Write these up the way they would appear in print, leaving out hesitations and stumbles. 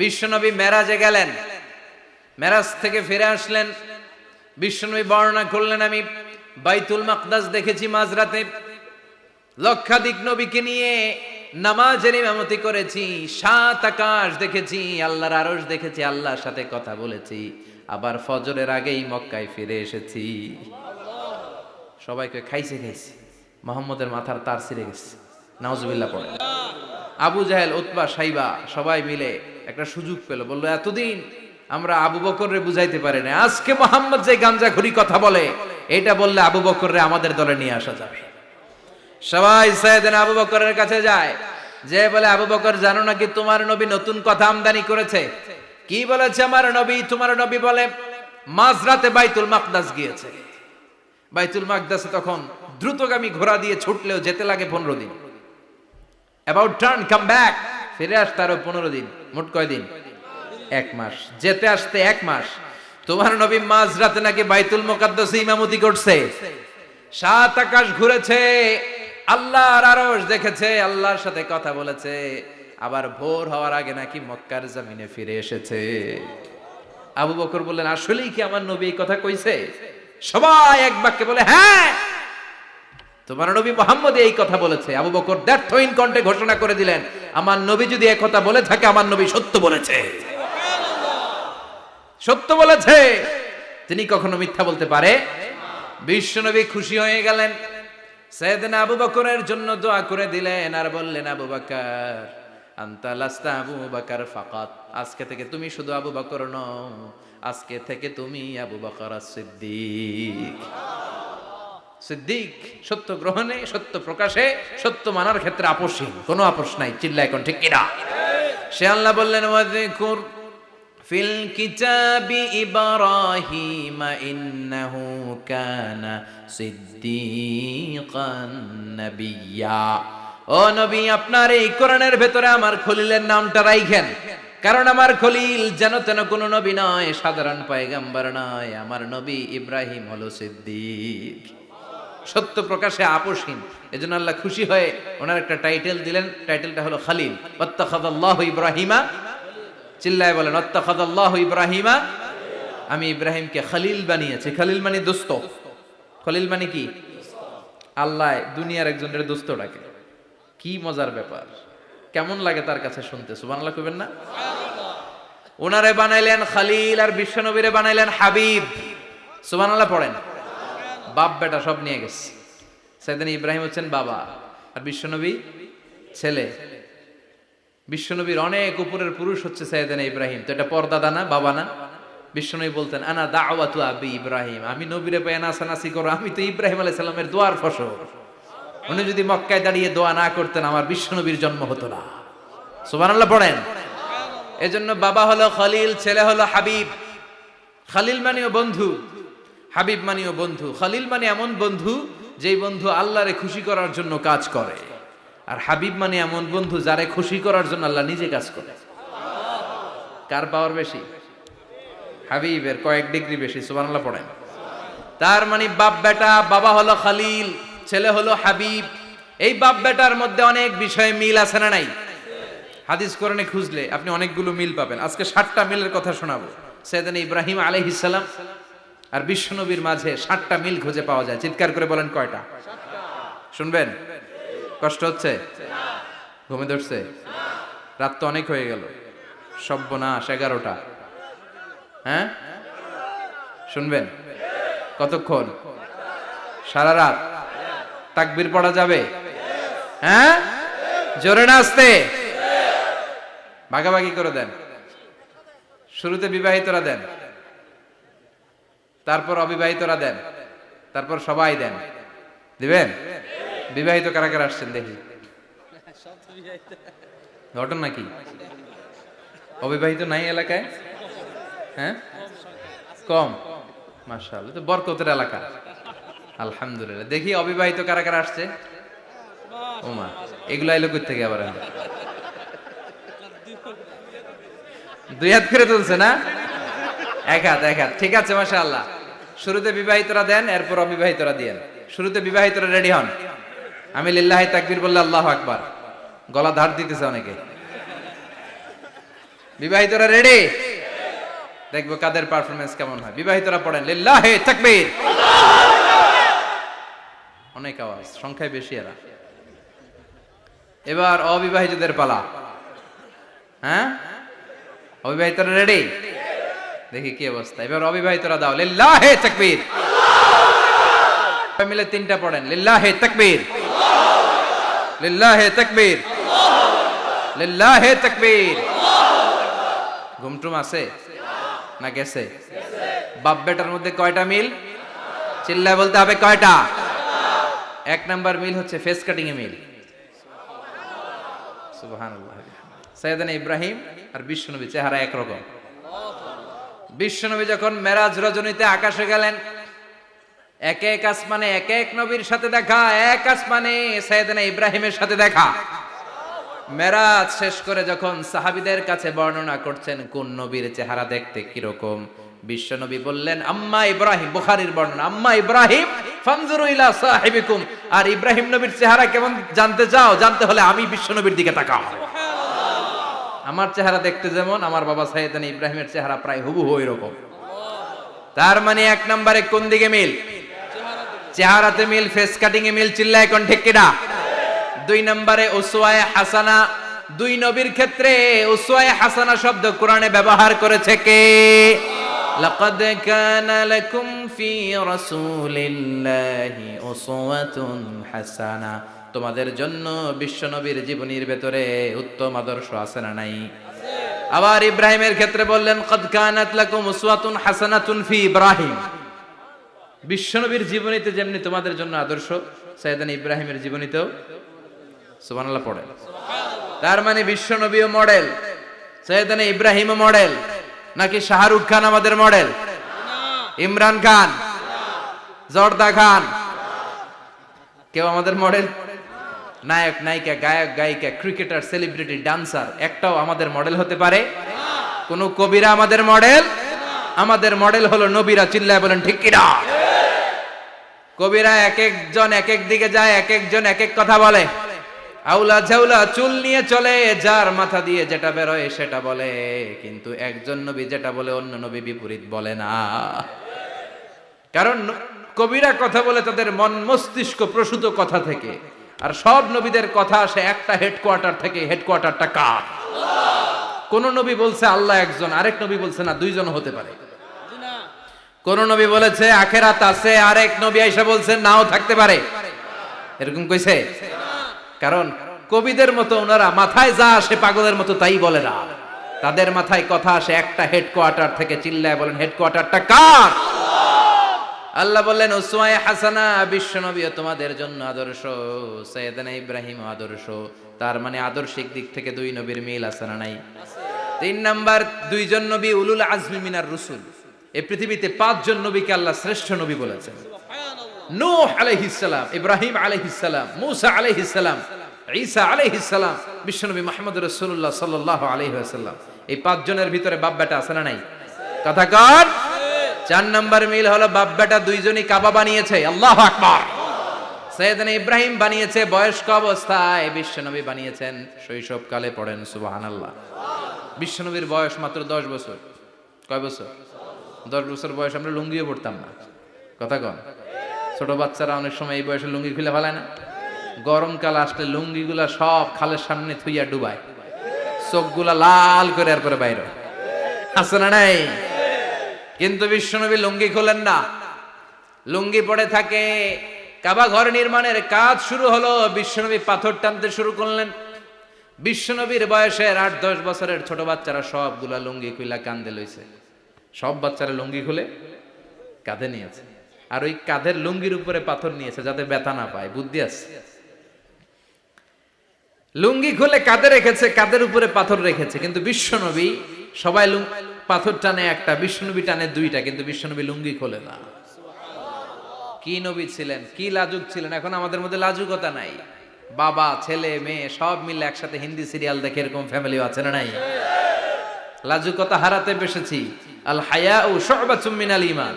বিশ্বনবী মেরাজে গেলেন, মেরাজ থেকে ফিরে আসলেন। বিশ্বনবী বর্ণনা করলেন, আমি বাইতুল মাকদাস দেখেছি মাঝরাতে, লক্ষাধিক নবীকে নিয়ে নামাজের ইমামতি করেছি, 7 আকাশ দেখেছি, আল্লাহর আরশ দেখেছি, আল্লাহর সাথে কথা বলেছি, আবার ফজরের আগেই মক্কায় ফিরে এসেছি। সবাইকে খাইছে খাইছে, মুহাম্মদের মাথার তার ছিঁড়ে গেছে, নাউজুবিল্লাহ পড়ে। আবু জাহেল, উতবা, সাইবা সবাই মিলে একটা সুযোগ পেল, বলল এতদিন আমরা আবু বকররে বুঝাইতে পারি না, আজকে মুহাম্মদ যে গাঞ্জাখুরি কথা বলে এটা বললে আবু বকররে আমাদের দলে নিয়ে আসা যাবে। সবাই সাইয়েদনা আবু বকরের কাছে যায়, যে বলে আবু বকর জানো নাকি তোমার নবী নতুন কথা আমদানি করেছে? কি বলেছে আমার নবী? তোমার নবী বলে মাঝরাতে বাইতুল মাকদাস গিয়েছে। বাইতুল মাকদাসে তখন দ্রুতগামী ঘোড়া দিয়ে ছুটলেও যেতে লাগে 15 দিন। অ্যাবাউট টার্ন কাম ব্যাক, ফিরে আসতে আরো 15 দিন, মোট কয় দিন? 1 মাস। যেতে আসতে 1 মাস। তোমার নবী মাঝরাতে নাকি বাইতুল মুকাদ্দাসে ইমামতি করছে, 7 আকাশ ঘুরেছে, আল্লাহর আরশ দেখেছে, আল্লাহর সাথে কথা বলেছে, আবার ভোর হওয়ার আগে নাকি মক্কার জমিনে ফিরে এসেছে। আবু বকর বললেন, আসলেই কি আমার নবী এই কথা কইছে? সবাই এক বাক্যে বলে, হ্যাঁ তোমার নবী মুহাম্মদ এই কথা বলেছে। আবু বকর দ্ব্যর্থহীন কণ্ঠে ঘোষণা করে দিলেন, আমার নবী যদি এই কথা বলে থাকে, আমার নবী সত্য বলেছে, সত্য বলেছে, তিনি কখনো মিথ্যা বলতে পারে। বিশ্বনবী খুশি হয়ে গেলেন, সাইয়েদনা আবু বকরের জন্য দোয়া করে দিলেন, আর বললেন, আবু বকর আনতা লাস্তা আবু বকর ফাকাত, আজকে থেকে তুমি শুধু আবু বকর নও, আজকে থেকে তুমি আবু বকর সিদ্দিক। সিদ্দিক সত্য গ্রহণে, সত্য প্রকাশে, সত্য মানার ক্ষেত্রে আপোষহীন, কোনো আপোষ নাই। চিল্লায় এখন ঠিক কিনা? সে আল্লাহ বললেন, ওয়াযকুর ফিল কিতাবি ইব্রাহিম ইন্নাহু কানা সিদ্দিকান নাবিয়্যা। ও নবী, আপনার এই কোরআনের ভেতরে আমার খলিলের নামটা রাখেন, কারণ আমার খলিল যেন তেন কোনো নবী নয়, সাধারণ পয়গম্বর নয়, আমার নবী ইব্রাহিম হলো সিদ্দিক, সত্য প্রকাশে আপোষহীন। এজন্য আল্লাহ খুশি হয়ে ওনার একটা টাইটেল দিলেন, টাইটেলটা হলো খলিল। ওয়াত্তাখাযাল্লাহু ইব্রাহিমা, চিল্লায় বলেন ওয়াত্তাখাযাল্লাহু ইব্রাহিমা, আমি ইব্রাহিমকে খলিল বানিয়েছি। খলিল মানে দোস্ত। খলিল মানে কি? আল্লাহ দুনিয়ার একজনের দোস্ত ডাকে। কি মজার ব্যাপার, কেমন লাগে তার কাছে শুনতে, সুবহানাল্লাহ কইবেন না? ওনারে বানাইলেন খলিল, আর বিশ্বনবীরে বানাইলেন হাবিব। সুবহানাল্লাহ পড়েন। বাপ বেটা সব নিয়ে গেছে। সাইয়েদনা ইব্রাহিম হচ্ছেন বাবা, আর বিশ্বনবী ছেলে। বিশ্বনবীর অনেক উপরের পুরুষ হচ্ছে সাইয়েদনা ইব্রাহিম, তো এটা পরদাদা না, বাবা না? বিশ্বনবী বলতেন, আনা দাওয়াতু আবি ইব্রাহিম, আমি নবীরে পেয়ে নাসানাসি করো, আমি তো ইব্রাহিম আলাইহিস সালামের দোয়ার ফসল। উনি যদি মক্কায় দাঁড়িয়ে দোয়া না করতেন, আমার বিশ্বনবীর জন্ম হতো না। সুবহানাল্লাহ পড়েন। এজন্য বাবা হলো খলিল, ছেলে হলো হাবিব। খলিল মানেও বন্ধু, হাবিব মানেও বন্ধু। খলিল মানে এমন বন্ধু যেই বন্ধু আল্লাহরে খুশি করার জন্য কাজ করে, আর হাবিব মানে এমন বন্ধু যারে খুশি করার জন্য আল্লাহ নিজে কাজ করে। কার পাওয়ার বেশি? হাবিবের কয়েক ডিগ্রি বেশি। সুবহানাল্লাহ পড়েন। তার মানে বাপ বেটা, বাবা হলো খলিল, ছেলে হলো হাবিব। এই বাপ বেটার মধ্যে অনেক বিষয়ে মিল আছে না নাই? হাদিস কোরআনে খুঁজলে আপনি অনেকগুলো মিল পাবেন। আজকে 7টা মিলের কথা শোনাবো। সাইয়েদনা ইব্রাহিম আলাইহিস সালাম আর বিশ্বনবীর মাঝে 7টা মিল খুঁজে পাওয়া যায়। চিৎকার করে বলেন কয়টা? শুনবেন? কষ্ট হচ্ছে? ঘুমে ধরছে? রাত তো অনেক হয়ে গেল, সর্বনাশ, 11টা। হ্যাঁ শুনবেন? কতক্ষণ? সারা রাত? তাকবীর পড়া যাবে? হ্যাঁ জোরে না আস্তে? ভাগাভাগি করে দেন। শুরুতে বিবাহিতরা দেন, তারপর অবিবাহিতরা দেন, তারপর সবাই দেন। দিবেন? বিবাহিত কারা কারা আসছেন দেখি? ঘটনা নাকি? অবিবাহিত নাই এলাকায়? হ্যাঁ কম, মাশাআল্লাহ, তো বরকতের এলাকা। আলহামদুলিল্লাহ। দেখি অবিবাহিত কারা কারা আসছে? ওমা, এগুলো আইলো কই থেকে আবার? 2 হাত করে তুলছে না? 1 হাত, 1 হাত। ঠিক আছে, মাশাআল্লাহ। শুরুতে বিবাহিতরা দেন, এরপর অবিবাহিতরা দিয়েন। শুরুতে বিবাহিতরা রেডি হন। আমি লিল্লাহি তাকবীর বললে আল্লাহু আকবার। গলা ধার দিতেছে অনেকে। বিবাহিতরা রেডি? দেখবো কাদের পারফরমেন্স কেমন হয়। বিবাহিতরা পড়েন লিল্লাহি তাকবীর। অনেক আওয়াজ, সংখ্যায় বেশি এরা। এবার অবিবাহিতদের পালা। হ্যাঁ, অবিবাহিতরা রেডি? দেখি কি অবস্থা। এবার অবিবাহিতরা দাও লিল্লাহি তাকবীর। মিলে তিনটা পড়েন লিল্লাহি তাকবীর, লিল্লাহি তাকবীর, লিল্লাহি তাকবীর। ঘুমটুম আছে না গেছে? বাপ বেটার মধ্যে কয়টা মিল? চিল্লায় বলতে হবে কয়টা? এক নাম্বার মিল হচ্ছে ফেস কাটিং এ মিল। সুবহানাল্লাহ। সাইয়েদনা ইব্রাহিম আর বিশ্বনবী চেহারা একরকম। বিশ্বনবী যখন মেরাজ রজনীতে আকাশে গেলেন, এক এক আসমানে এক এক নবীর সাথে দেখা, এক আসমানে সাইয়েদনা ইব্রাহিমের সাথে দেখা। মেরাজ শেষ করে যখন সাহাবীদের কাছে বর্ণনা করছেন কোন নবীর চেহারা দেখতে কিরকম, বিশ্বনবী বললেন আম্মা ইব্রাহিম, বুখারীর বর্ণনা, আম্মা ইব্রাহিম ফানজুরু ইলা সাহিবিকুম। আর ইব্রাহিম নবীর চেহারা কেমন জানতে চাও? জানতে হলে আমি বিশ্বনবীর দিকে তাকাও। আমার চেহারা দেখতে যেমন, আমার বাবা সাইয়েদনা ইব্রাহিমের চেহারা প্রায় হুবহু এরকম। তার মানে এক নম্বরে কোন দিকে মিল? চেহারাতে মিল, ফেস কাটিং এ মিল। চিল্লায় কোন ঠিক কিনা? দুই নম্বরে উসওয়ায়ে হাসানা। দুই নবীর ক্ষেত্রে উসওয়ায়ে হাসানা শব্দ কোরআনে ব্যবহার করেছে কে? লাকাদ কানা লাকুম ফি রাসূলিল্লাহি উসওয়াতুন হাসানা। তোমাদের জন্য বিশ্বনবীর জীবনীর ভেতরে উত্তম আদর্শ আছে না নাই? আবার ইব্রাহিমের ক্ষেত্রে বললেন কাদ কানাত লাকুম উসওয়াতুন হাসানাতুন ফি ইব্রাহিম। বিশ্বনবীর জীবনীতে যেমনি তোমাদের জন্য আদর্শ, সাইয়েদনা ইব্রাহিমের জীবনীতেও সুবহানাল্লাহ পড়ে। তার মানে বিশ্বনবীও মডেল, সাইয়েদনা ইব্রাহিমও মডেল। নাকি শাহরুখ খান আমাদের মডেল? ইমরান খান, জর্দা খান, কেউ আমাদের মডেল? নায়ক নায়িকা, গায়ক গায়িকা, ক্রিকেটার, সেলিব্রিটি, ডান্সার একটাও আমাদের মডেল হতে পারে? কোন কবিরা আমাদের মডেল? আমাদের মডেল হলো নবীরা। চিল্লায় বলেন ঠিক কিনা? কবিরা এক একজন এক এক দিকে যায়, এক একজন এক এক কথা বলে। আউলা ঝাউলা চুল নিয়ে চলে, যার মাথা দিয়ে যেটা বেরোয় সেটা বলে। কিন্তু একজন নবী যেটা বলে অন্য নবী বিপরীত বলে না। কারণ কবিরা কথা বলে তাদের মন মস্তিষ্ক প্রসূত কথা থেকে, আর সব নবীদের কথা আসে একটা হেডকোয়ার্টার থেকে। হেডকোয়ার্টারটা কার? কোন নবী বলছে আল্লাহ একজন, আরেক নবী বলছে না দুইজন হতে পারে। কোন নবী বলেছে আখিরাত আছে, আরেক নবী আইসা বলছে নাও থাকতে পারে। এরকম কইছে? কারণ কবিদের মতো ওনারা মাথায় যা আসে পাগলের মতো তাই বলে না। তাদের মাথায় কথা আসে একটা হেডকোয়ার্টার থেকে। চিল্লায় বলেন হেডকোয়ার্টারটা কার? আল্লাহ বললেন উসওয়ায়ে হাসানা, বিশ্বনবীও তোমাদের জন্য আদর্শ, সাইয়েদনা ইব্রাহিম আদর্শ। তার মানে আদর্শিক দিক থেকে দুই নবীর মিল আছে না নাই? তিন নাম্বার, দুইজন নবী উলুল আজমি মিনার রুসুল। এই পৃথিবীতে পাঁচজন নবীকে আল্লাহ শ্রেষ্ঠ নবী বলেছেন। নূহ আলাইহিস সালাম, ইব্রাহিম আলাইহিস সালাম, মূসা আলাইহিস সালাম, ঈসা আলাইহিস সালাম, বিশ্বনবী মুহাম্মদ রাসূলুল্লাহ সাল্লাল্লাহু আলাইহি ওয়াসাল্লাম। এই পাঁচজনের ভিতরে বাপ বেটা আছে না নাই? কথা কর। চার নাম্বার মিল হলো বাপ বেটা দুইজনই কাবা বানিয়েছে। আল্লাহু আকবার। সাইয়েদনা ইব্রাহিম বানিয়েছে বয়স্ক অবস্থায়, বিশ্বনবী বানিয়েছেন শৈশবকালে। পড়েন সুবহানাল্লাহ। বিশ্বনবীর বয়স মাত্র 10 বছর। কয় বছর? 10 বছর বয়স আমরা লুঙ্গিও পড়তাম না। কথা কন। ছোট বাচ্চারা অনেক সময় এই বয়সে লুঙ্গি খুলে ফেলায় না? গরমকাল আসলে লুঙ্গিগুলা সব খালের সামনে থুইয়া ডুবায়, চোখগুলা লাল করে আর করে বাইরে। আছে না নাই? কিন্তু বিশ্বনবী লুঙ্গি খোলেন না, লুঙ্গি পড়ে থাকে। কাবা ঘর নির্মাণের কাজ শুরু হলো, বিশ্বনবী পাথর টানতে শুরু করলেন। বিশ্বনবীর বয়সের 8-10 বছরের ছোট বাচ্চারা সবগুলা লুঙ্গি খুইলা কাঁধে লইছে। সব বাচ্চারা লুঙ্গি খুলে কাঁধে নিয়েছে, আর ওই কাঁধের লুঙ্গির উপরে পাথর নিয়েছে যাতে ব্যথা না পায়। বুদ্ধি আছে। লুঙ্গি খুলে কাঁধে রেখেছে, কাঁধের উপরে পাথর রেখেছে। কিন্তু বিশ্বনবী, সবাই পাথর টানে একটা, বিশ্বনবী টানে দুইটা, কিন্তু বিশ্বনবী লুঙ্গি খোলে না। কি নবী ছিলেন, কি লাজুক ছিলেন। এখন আমাদের মধ্যে লাজুকতা নাই। বাবা ছেলে মেয়ে সব মিলে একসাথে হিন্দি সিরিয়াল দেখে, এরকম ফ্যামিলিও আছে না নাই? লাজুকতা হারাতে বসেছি। আল হায়াউ শু'বাতুম মিনাল ঈমান।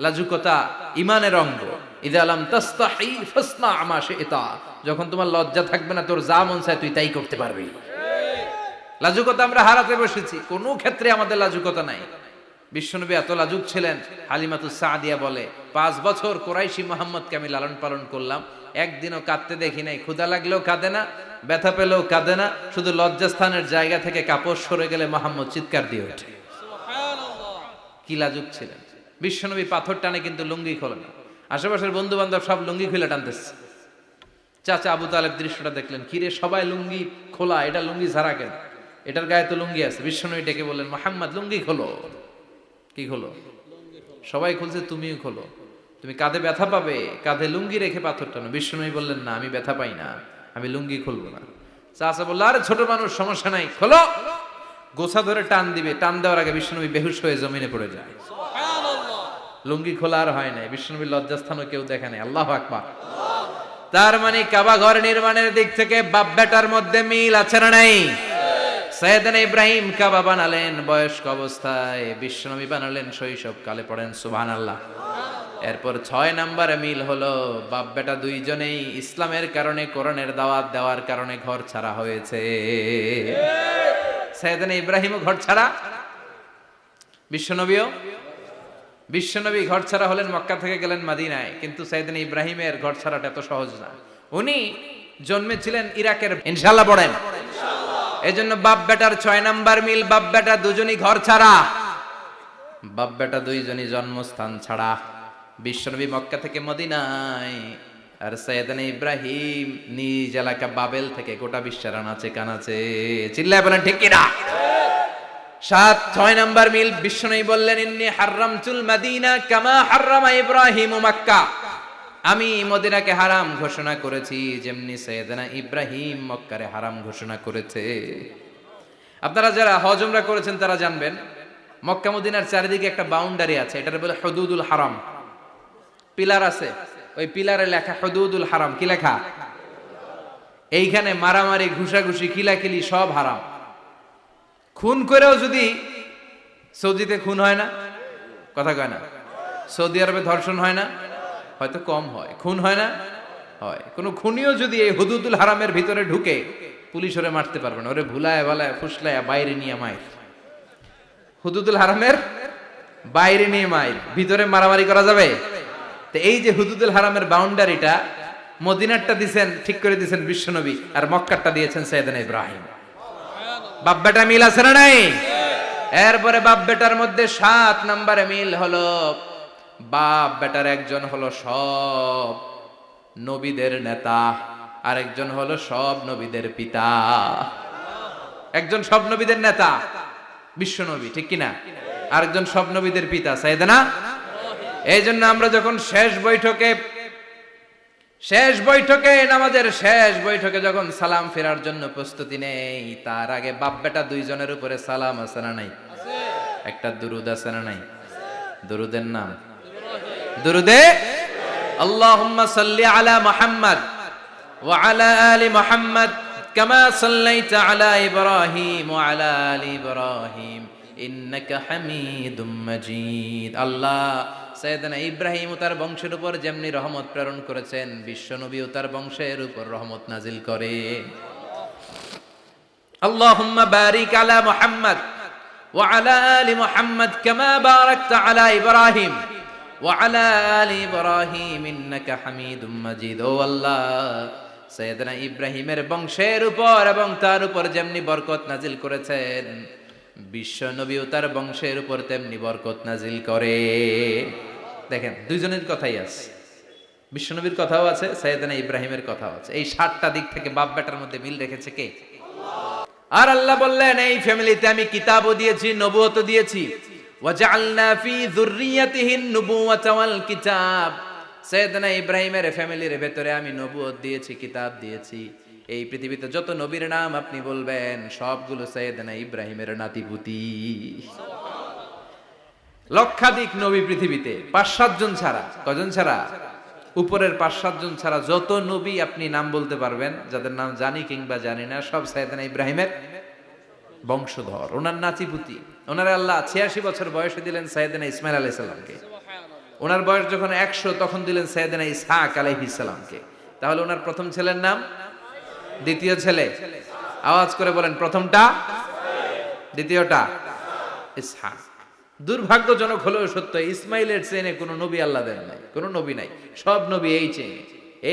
লাজুকতা ঈমানের অঙ্গ। ইযা লাম তাস্তাহি ফাসনা মা শি'তা। যখন তোমার লজ্জা থাকবে না, তোর যা মন চায় তুই তাই করতে পারবি। লাজুকতা আমরা হারাতে বসেছি, কোনো ক্ষেত্রে আমাদের লাজুকতা নাই। বিশ্বনবী এত লাজুক ছিলেন, হালিমাতুস সাদিয়া বলে 5 বছর কুরাইশি মুহাম্মদকে আমি লালন পালন করলাম, একদিনও কাঁদতে দেখি নাই। ক্ষুধা লাগলেও কাঁদে না, ব্যথা পেলেও কাঁদে না, শুধু লজ্জাস্থানের জায়গা থেকে কাপড় সরে গেলে মুহাম্মদ চিৎকার দিয়ে ওঠে। কি লাজুক ছিলেন বিশ্বনবী। পাথর টানে কিন্তু লুঙ্গি খোলে না। আশেপাশের বন্ধু বান্ধব সব লুঙ্গি খুলে টানতেছে। চাচা আবু তালেব দৃশ্যটা দেখলেন, কিরে সবাই লুঙ্গি খোলা, এটা লুঙ্গি ছাড়া কেন? এটার গায়ে তো লুঙ্গি আছে। বিশ্বনবী ডেকে বললেন, মুহাম্মদ লুঙ্গি খোলো। কি খোলো? সবাই খুলছে, তুমিও খোলো। তুমি কাঁধে ব্যথা পাবে, কাঁধে লুঙ্গি রেখে পাথর টানো। বিশ্বনবী বললেন, না আমি ব্যথা পাই না, আমি লুঙ্গি খুলবো না। চাচা বলল, আরে ছোট মানুষ, সমস্যা নাই, খোলো। গোছা ধরে টান দিবে, টান দেওয়ার আগে বিশ্বনবী বেহুশ হয়ে জমিনে পড়ে যায়। লুঙ্গি খোলা আর হয় নাই। বিশ্বনবীর লজ্জাস্থানও কেউ দেখে নাই। আল্লাহু আকবার। তার মানে কাবা ঘর নির্মাণের দিক থেকে বাপ বেটার মধ্যে মিল আছে না নাই? সাইয়েদনা ইব্রাহিম কাবা বানালেন বয়স্ক অবস্থায়, বিশ্বনবী বানালেন শৈশবকালে। পড়েন সুবহানাল্লাহ। এরপর 6 নম্বরে মিল হলো, বাপ বেটা দুইজনেই ইসলামের কারণে, কোরআনের দাওয়াত দেওয়ার কারণে ঘর ছাড়া হয়েছে। সাইয়েদনা ইব্রাহিমও ঘর ছাড়া, বিশ্বনবী ঘর ছাড়া হলেন, মক্কা থেকে গেলেন মদিনায়। কিন্তু সাইয়েদনা ইব্রাহিমের ঘর ছাড়াটা এত সহজ না। উনি জন্মেছিলেন ইরাকের। ইনশাআল্লাহ পড়েন। এজন্য বাপ বেটার 6 নাম্বার মিল, বাপ বেটা দুজনই ঘর ছাড়া, বাপ বেটা দুইজনই জন্মস্থান ছাড়া। বিশ্বনবী মক্কা থেকে মদিনায়, আর সাইয়েদনা ইব্রাহিম নিজ এলাকা বাবেল থেকে গোটা বিশ্বের আনাচে কানাচে। চিল্লায় বলেন ঠিক কিনা? 6 নাম্বার মিল, বিশ্বনবী বললেন, ইন্নী হারামতুল মদিনা কামা হারামা ইব্রাহিম মক্কা। আমি মদিনাকে হারাম ঘোষণা করেছি যেমনি সাইয়েদনা ইব্রাহিম মক্কারে হারাম ঘোষণা করেছে। আপনারা যারা হজ উমরা করেছেন তারা জানবেন, মক্কা মদিনার চারিদিকে একটা বাউন্ডারি আছে, এটার বলে হুদুদুল হারাম। পিলার আছে, ওই পিলারে লেখা হুদুদুল হারাম। কি লেখা? এইখানে মারামারি, ঘুষাঘুষি, কিলাকিলি সব হারাম। খুন করেও যদি, সৌদিতে খুন হয় না, কথা কয় না? সৌদি আরবে ধর্ষণ হয় না? হয়তো কম হয়, খুন হয় না? হয়। কোন খুনিও যদি এই হুদুদুল হারামের ভিতরে ঢুকে, পুলিশ ওরে মারতে পারবে না। ওরে ভুলায় ভালায় ফুসলায় বাইরে নিয়ে মাইর। হুদুদুল হারামের বাইরে নিয়ে মাইর, ভিতরে মারামারি করা যাবে? তো এই যে হুদুদুল হারামের বাউন্ডারিটা, মদিনারটা দিয়েছেন, ঠিক করে দিয়েছেন বিশ্বনবী, আর মক্কারটা দিয়েছেন সাইয়েদনা ইব্রাহিম। বাপ বেটা মিল আছে না নাই? এরপরে বাপ বেটার মধ্যে 7 নম্বরে মিল হলো, বাপ বেটার একজন হলো সব নবীদের নেতা, আর একজন হলো সব নবীদের পিতা। একজন সব নবীদের নেতা বিশ্বনবী, ঠিক কিনা? আরেকজন সব নবীদের পিতা সাইয়েদনা। এই জন্য আমরা যখন শেষ বৈঠকে নামাজের শেষ বৈঠকে যখন সালাম ফেরার জন্য প্রস্তুতি নেই, তার আগে বাপ বেটা দুইজনের উপরে সালাম আছে না নাই? একটা দুরুদ আছে না নাই? দুরুদের নাম দুরুদে আল্লাহুম্মা সাল্লি আলা মুহাম্মদ ওয়া আলা আলি মুহাম্মদ কামা সাল্লাইতা আলা ইব্রাহিম ওয়া আলা আলি ইব্রাহিম ইন্নাকা হামিদুম মাজিদ। আল্লাহ সাইয়েদনা ইব্রাহিম ও তার বংশের উপর যেমনি রহমত প্রেরণ করেছেন, বিশ্বনবী ও তার বংশের উপর রহমত নাজিল করে। আল্লাহুম্মা বারিক আলা মুহাম্মদ ওয়া আলা আলি মুহাম্মদ কামা বারাকতা আলা ইব্রাহিম ওয়া আলা আলি ইব্রাহিম ইন্নাকা হামিদুম মাজিদ। ও আল্লাহ, সাইয়েদনা ইব্রাহিমের বংশের উপর এবং তার উপর যেমনি বরকত নাজিল করেছেন, বিশ্বনবী ও তার বংশের উপর তেমনি বরকত নাজিল করে। দেখেন, দুইজনের কথাই আছে, বিশ্বনবীর কথাও আছে, সাইয়েদনা ইব্রাহিমের কথাও আছে। এই 7টা দিক থেকে বাপ বেটার মধ্যে মিল রেখেছে কে? আর আল্লাহ বললেন, এই ফ্যামিলিতে আমি কিতাবও দিয়েছি, নবুয়তও দিয়েছি। ওয়াজআলনা ফি যুররিয়াতিহিন নুবুওয়াতা ওয়াল কিতাব। সাইয়েদনা ইব্রাহিমের ফ্যামিলির ভেতরে আমি নবুয়ত দিয়েছি, কিতাব দিয়েছি। এই পৃথিবীতে যত নবীর নাম আপনি বলবেন, সবগুলো সাইয়েদনা ইব্রাহিমের নাতিপুতি। লক্ষাধিক নবী পৃথিবীতে, 5-7 জন ছাড়া। কজন ছাড়া? উপরের 5-7 জন ছাড়া যত নবী আপনি নাম বলতে পারবেন, যাদের নাম জানি কিংবা জানি না, সব সাইয়েদনা ইব্রাহিমের বংশধর, ওনার নাতিপুতি। ওনার আল্লাহ 86 বছর বয়সে দিলেন সাইয়েদনা ইসমাইল আলাইহিস সালামকে। ওনার বয়স যখন 100 তখন দিলেন সাইয়েদনা ইসহাক আলাইহিস সালামকে। তাহলে ওনার প্রথম ছেলের নাম, দ্বিতীয় ছেলে, আওয়াজ করে বলেন প্রথমটা দ্বিতীয়টা ইসহাক। দুর্ভাগ্যজনক হলেও সত্য, ইসমাইলের চেনে কোনো নবী আল্লাহ দেন নাই, কোনো নবী নাই। সব নবী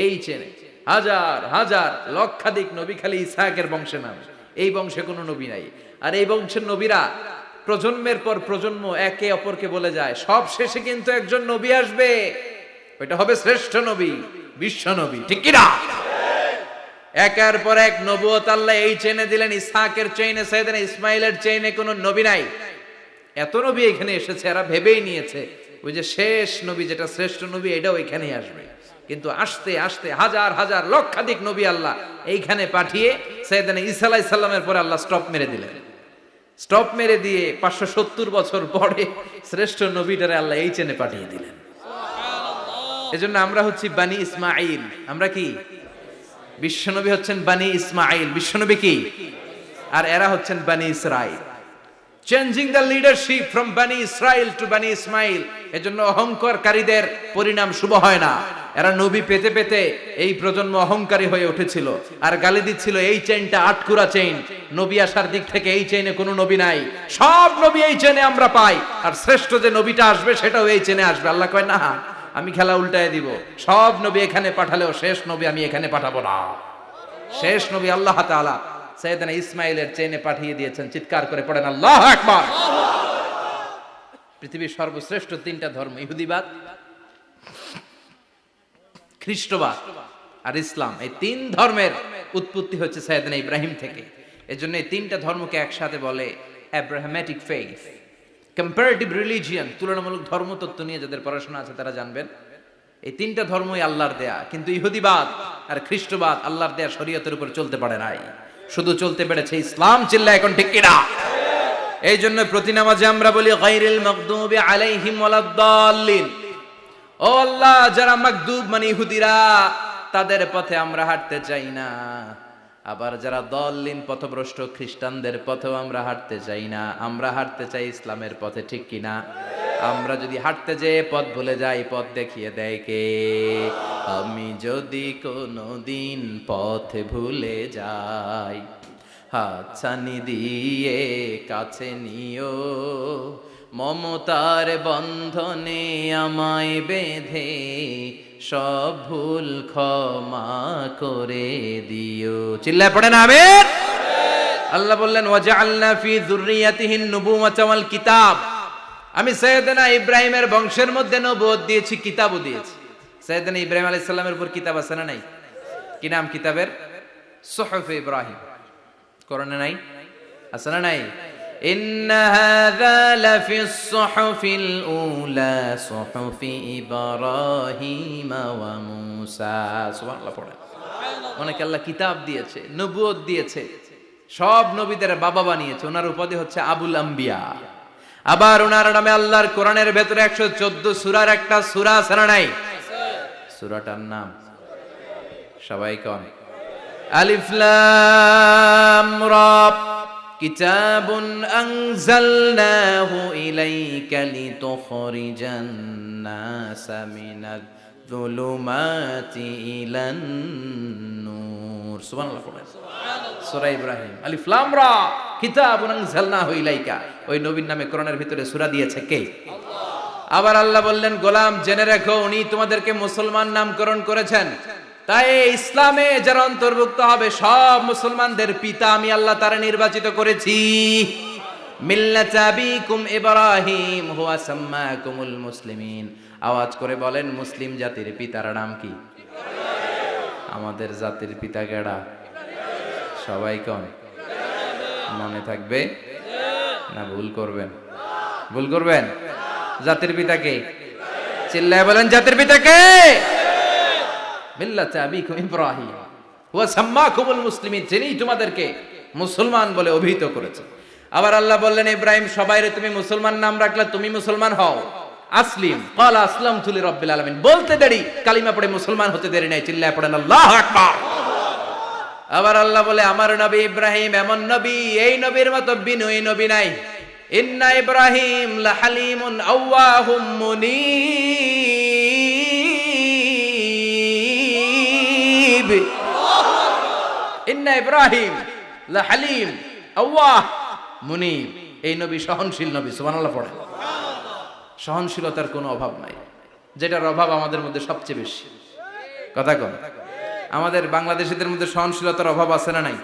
এই চেনে হাজার হাজার লক্ষাধিক নবী খালি ইসহাকের বংশে নামে, এই বংশে কোনো নবী নাই। আর এই বংশের নবীরা প্রজন্মের পর প্রজন্ম একে অপরকে বলে যায়, সব শেষে কিন্তু একজন নবী আসবে, ওইটা হবে শ্রেষ্ঠ নবী, বিশ্ব নবী, ঠিক কি না? একের পর এক নবুয়ত আল্লাহ এই চেনে দিলেন। ইসহাকের চেইনে সাইয়েদনা ইসমাইলের চেইনে কোনো নবী নাই। এত নবী এখানে এসেছে, এরা ভেবেই নিয়েছে ওই যে শেষ নবী যেটা শ্রেষ্ঠ নবী এটাও এখানেই আসবে। কিন্তু আস্তে আস্তে হাজার হাজার লক্ষাধিক নবী আল্লাহ এইখানে পাঠিয়ে সাইয়েদনা ঈসা আলাইহিস সালামের পরে আল্লাহ স্টপ মেরে দিলেন। স্টপ মেরে দিয়ে 570 বছর পরে শ্রেষ্ঠ নবীটারে আল্লাহ এই চেনে পাঠিয়ে দিলেন। এজন্য আমরা হচ্ছি বানি ইসমাইল। আমরা কি? বিশ্বনবী হচ্ছেন বানি ইসমাইল, বিশ্বনবী কি? আর এরা হচ্ছেন বানি Israil. Changing the leadership from বানি ইসরাইল টু বানি ইসমাইল। এজন্য অহংকারকারীদের পরিণাম শুভ হয় না। এরা নবী পেতে পেতে এই প্রজন্ম অহংকারী হয়ে উঠেছিল আর গালি দিচ্ছিল এই চেইনটা আটকুরা চেইন, নবী আসার দিক থেকে এই চেইনে কোনো নবী নাই, সব নবী এই চেইনে আমরা পাই, আর শ্রেষ্ঠ যে নবীটা আসবে সেটাও এই চেইনে আসবে। আল্লাহ কয় না, আমি খেলা উল্টায় দিব, সব নবী এখানে পাঠালেও শেষ নবী আমি এখানে পাঠাবো না। শেষ নবী আল্লাহ তাআলা সাইয়েদনা ইসমাইলের চেইনে পাঠিয়ে দিয়েছেন। চিৎকার করে পড়েন আল্লাহু আকবার। পৃথিবীর সর্বশ্রেষ্ঠ তিনটা ধর্ম, ইহুদিবাদ, খ্রিস্টবাদ আর ইসলাম, এই তিন ধর্মের উৎপত্তি হচ্ছে সাইয়েদনা ইব্রাহিম থেকে। এজন্য এই তিনটা ধর্মকে একসাথে বলে আব্রাহামেটিক ফেইথ, কম্পারেটিভ রিলিজিয়ন। তুলনামূলক ধর্মতত্ত্ব নিয়ে যাদের পড়াশোনা আছে তারা জানবেন এই তিনটা ধর্মই আল্লাহর দেয়া। কিন্তু ইহুদিবাদ আর খ্রিস্টবাদ আল্লাহর দেয়া শরীয়তের উপর চলতে পারে নাই, শুধু চলতে পেরেছে ইসলাম। চিল্লা এখন ঠিক কিনা? এই জন্য প্রতি নামাজে আমরা বলি গায়রিল মাগদুবি আলাইহিম ওয়ালাদ-দাল্লিন। ও আল্লাহ, যারা মাগদুব মানে ইহুদিরা, তাদের পথে আমরা হাঁটতে চাই না। আবার যারা দল্লিন পথভ্রষ্ট খ্রিস্টানদের পথেও আমরা হাঁটতে চাই না। আমরা হাঁটতে চাই ইসলামের পথে, ঠিক কিনা? আমরা যদি হাঁটতে যেয়ে পথ ভুলে যাই, পথ দেখিয়ে দেয় কে? আমি যদি কোনোদিন পথ ভুলে যাই, হাতছানি দিয়ে কাছে নিও, মমতার বন্ধনে আমায় বেঁধে সব ভুল ক্ষমা করে দিও। চিল্লায় পড়েন আমিন। আল্লাহ বললেন ওয়াজআলনা ফি যুররিয়াতিহিন নুবুওয়াতা ওয়াল কিতাব। আমি সাইয়েদনা ইব্রাহিমের বংশের মধ্যে নবুয়ত দিয়েছি, কিতাবও দিয়েছি। সাইয়েদনা ইব্রাহিম আলাইহিস সালামের উপর কিতাব আছে না নাই? কি নাম কিতাবের? সুহুফ ইব্রাহিম। কোরআনে নাই? আছে না নাই? ইন্না হাযা লাফিস সুহুফিল উলা সুহুফি ইব্রাহিম ওয়া মূসা। সুবহানাল্লাহ পড়েন। অনেক আল্লাহ কিতাব দিয়েছে, নবুয়ত দিয়েছে, সব নবীদের বাবা বানিয়েছে। ওনার উপাধি হচ্ছে আবুল আম্বিয়া। আবার ওনার নামে আল্লাহর কোরআনের ভেতরে 114 সূরার একটা সূরা আছে না নাই? সূরাটার নাম সবাই কোন? আলিফ লাম রা। কিতাবুন আনজালনাহু ইলাইকা লিতুখরিজান নাসা মিনাজ যুলুমাতি ইলান নূর। সুবহানাল্লাহ পড়েন। সূরা ইব্রাহিম, আলিফ লাম রা, কিতাবুন আনজালনাহু ইলাইকা। ওই নবীর নামে কোরআনের ভিতরে সূরা দিয়েছে কে? আল্লাহ। আবার আল্লাহ বললেন, গোলাম জেনে রাখো, উনি তোমাদেরকে মুসলমান নামকরণ করেছেন। তাই ইসলামে যারা অন্তর্ভুক্ত হবে সব মুসলমানদের পিতা আমি আল্লাহ তারা নির্বাচিত করেছি। মিল্লাত আবিকুম ইব্রাহিম হুয়া সাম্মাকুমুল মুসলিমিন। আওয়াজ করে বলেন, মুসলিম জাতির পিতার নাম কি? আমাদের জাতির পিতা কেডা? সবাই কোন? মনে থাকবে না ভুল করবেন? ভুল করবেন? জাতির পিতা কে? চিল্লায় বলেন, জাতির পিতা কে? মিল্লাত আবিকুম ইব্রাহিম ওয়া সাম্মাকুমুল মুসলিমিন, যিনি তোমাদেরকে মুসলমান বলে অভিহিত করেছে। আবার আল্লাহ বললেন, ইব্রাহিম সবাইরে তুমি মুসলমান নাম রাখলে, তুমি মুসলমান হও। আসলিম ক্বালা আসলামতু লিরাব্বিল আলামিন, বলতে দেরি, কালিমা পড়ে মুসলমান হতে দেরি নাই। চিল্লায় পড়েন আল্লাহু আকবার। আবার আল্লাহ বলে, আমার নবী ইব্রাহিম এমন নবী, এই নবীর মতো বিনয়ী নবী নাই। ইন্না ইব্রাহিম লাহালিমুন আওয়াহুম মুনীব। ইন্না ইব্রাহিম লাহালিম আওয়াহ মুনিব। এই নবী সহনশীল নবী, সুবহানাল্লাহ পড়ে। সহনশীলতার কোনো অভাব নাই, যেটার অভাব আমাদের মধ্যে সবচেয়ে বেশি। কথা কন, আমাদের বাংলাদেশিদের মধ্যে সহনশীলতার অভাব আছে না নাই?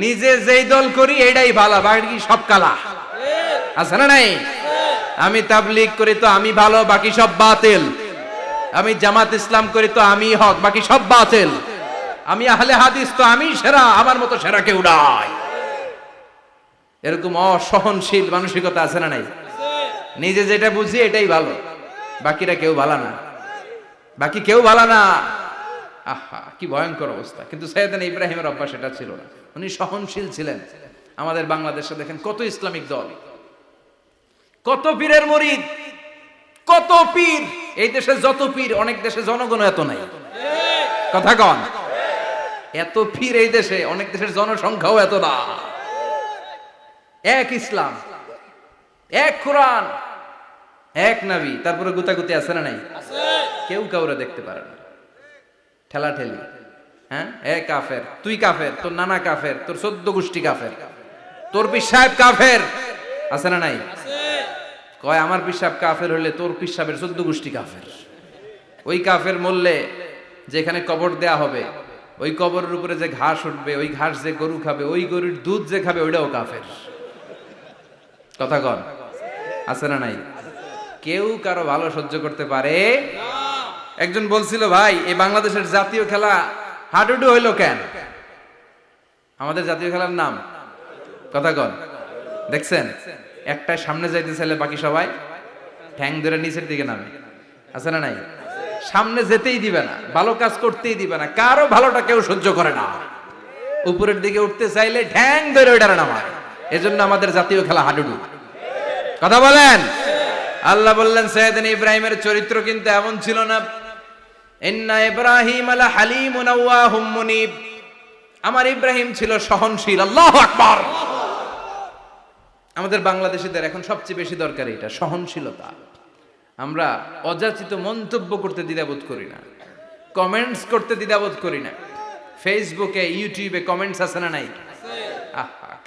নিজে যেই দল করি এটাই ভালো, বাকি সব কালা, আছে না নাই? আমি তাবলীগ করি তো আমি ভালো, বাকি সব বাতিল। আমি জামাত ইসলাম করি তো আমি হক, বাকি সব বাতিল। আমি আহলে হাদিস তো আমি সেরা, আমার মতো সেরা কেউ নাই। এরকম অসহনশীল মানসিকতা আছে না নাই? নিজে যেটা বুঝি এটাই ভালো, বাকিরা কেউ ভালো না, বাকি কেউ ভালো না। আহা, কি ভয়ঙ্কর অবস্থা। কিন্তু সাইয়েদনা ইব্রাহিমের অভ্যাস এটা ছিল না, উনি সহনশীল ছিলেন। আমাদের বাংলাদেশে দেখেন কত ইসলামিক দল, কত পীরের মুরিদ, কত পীর। এই দেশে যত পীর, অনেক দেশে জনগণ এত নাই। কথা কন, এত পীর এই দেশে, অনেক দেশের জনসংখ্যাও এত না। এক ইসলাম, এক কোরআন, এক নবী, তারপরে গুতাগুতি আছে না নাই? কেউ কাউরে দেখতে পারে না, ঠেলা ঠেলি। হ্যাঁ, এ কাফের, তুই কাফের, তোর নানা কাফের, তোর 14 গোষ্ঠী কাফের, তোর পীর সাহেব কাফের, আছে না নাই? কয় আমার পীর সাহেব কাফের হলে তোর পীর সাহেবের 14 গোষ্ঠী কাফের। ওই কাফের মরলে যেখানে কবর দেয়া হবে, ওই কবরের উপরে যে ঘাস উঠবে, ওই ঘাস যে গরু খাবে, ওই গরুর দুধ যে খাবে, ওইটাও কাফের। কথা কন, আছে না নাই? কেউ কারো ভালো সহ্য করতে পারে না। একজন বলছিল, ভাই এই বাংলাদেশের জাতীয় খেলা হাডুডু হইলো কেন? আমাদের জাতীয় খেলার নাম, কথা কন, দেখছেন? একটা সামনে যাইতে চাইলে বাকি সবাই ঠ্যাং ধরে নিচের দিকে নামে, আছে না নাই? সামনে যেতেই দিবে না, ভালো কাজ করতেই দিবে না, কারো ভালোটা কেউ সহ্য করে না। উপরের দিকে উঠতে চাইলে ঠ্যাং ধরে ওইটারে নামায়। এজন্য আমাদের জাতীয় খেলা হাডুডু। কথা বলেন। আল্লাহ বললেন সাইয়েদনা ইব্রাহিমের চরিত্র কিন্তু এমন ছিল না। ইন্না ইব্রাহিম আলা হালিমুন আওয়াহুম মুনিব। আমার ইব্রাহিম ছিল সহনশীল। আল্লাহু আকবার। আমাদের বাংলাদেশীদের এখন সবচেয়ে বেশি দরকার এটা, সহনশীলতা। আমরা অযাচিত মন্তব্য করতে দ্বিধাবোধ করি না, কমেন্টস করতে দ্বিধাবোধ করি না। ফেসবুকে, ইউটিউবে কমেন্টস আছে না নাই?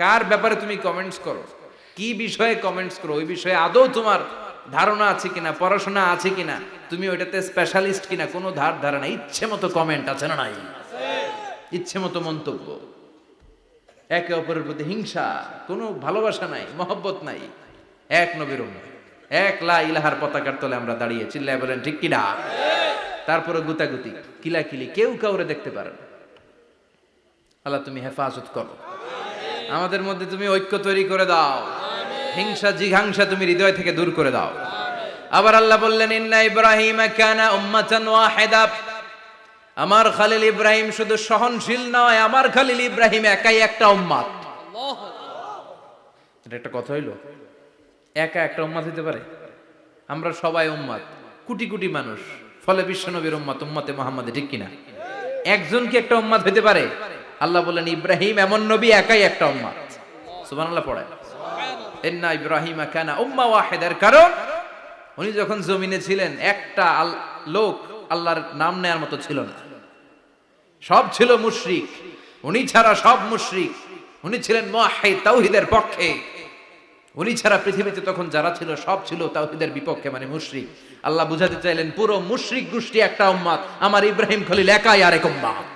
কার ব্যাপারে তুমি কমেন্টস করো, কি বিষয়ে কমেন্টস করো, ওই বিষয়ে আদৌ তোমার ধারণা আছে কিনা, পড়াশোনা আছে কিনা, তুমি ওইটাতে স্পেশালিস্ট কিনা, কোনো ধারণা। ইচ্ছে মতো কমেন্ট আছে না নাই? ইচ্ছে মতো মন্তব্য, একে অপরের প্রতি হিংসা, কোনো ভালোবাসা নাই, মহব্বত নাই। এক নবীর উম্মত, এক লা ইলাহার পতাকার তলে আমরা দাঁড়িয়ে, চিল্লায় বলেন ঠিক কিনা? তারপরে গুতাগুতি, কিলাকিলি, কেউ কাউরে দেখতে পারে না। আল্লাহ তুমি হেফাজত করো, আমাদের মধ্যে তুমি ঐক্য তৈরি করে দাও, হিংসা জিঘাংসা তুমি হৃদয় থেকে দূর করে দাও। আবার আল্লাহ বললেন ইন্না ইব্রাহিম কানা উম্মাতান ওয়াহিদা। আমার খলিল ইব্রাহিম শুধু সহনশীল নয়, আমার খলিল ইব্রাহিম একাই একটা উম্মত। এটা একটা কথা হইলো? একা একটা উম্মত হইতে পারে? আমরা সবাই উম্মত, কোটি কোটি মানুষ, ফলে বিশ্ব নবীর উম্মত, উম্মতে মুহাম্মাদে, ঠিক কিনা? একজন কি একটা উম্মত হইতে পারে? আল্লাহ বলেন ইব্রাহিম এমন নবী, একাই একটা উম্মত। সুবহানাল্লাহ পড়ে। ইন্না ইব্রাহিম কানা উম্মা ওয়াহিদার কারণ উনি যখন জমিনে ছিলেন একটা লোক আল্লাহর নাম নেয়ার মতো ছিল না, সব ছিল মুশরিক। উনি ছাড়া সব মুশরিক। উনি ছিলেন মুওয়াহহিদ, তাওহীদের পক্ষে। উনি ছাড়া পৃথিবীতে তখন যারা ছিল সব ছিল তাওহীদের বিপক্ষে, মানে মুশরিক। আল্লাহ বুঝাতে চাইলেন পুরো মুশরিক গোষ্ঠী একটা উম্মত, আমার ইব্রাহিম খলিল একাই আরেক উম্মত।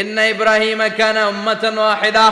ইন্না ইব্রাহিম কানা উম্মাতান ওয়াহিদা।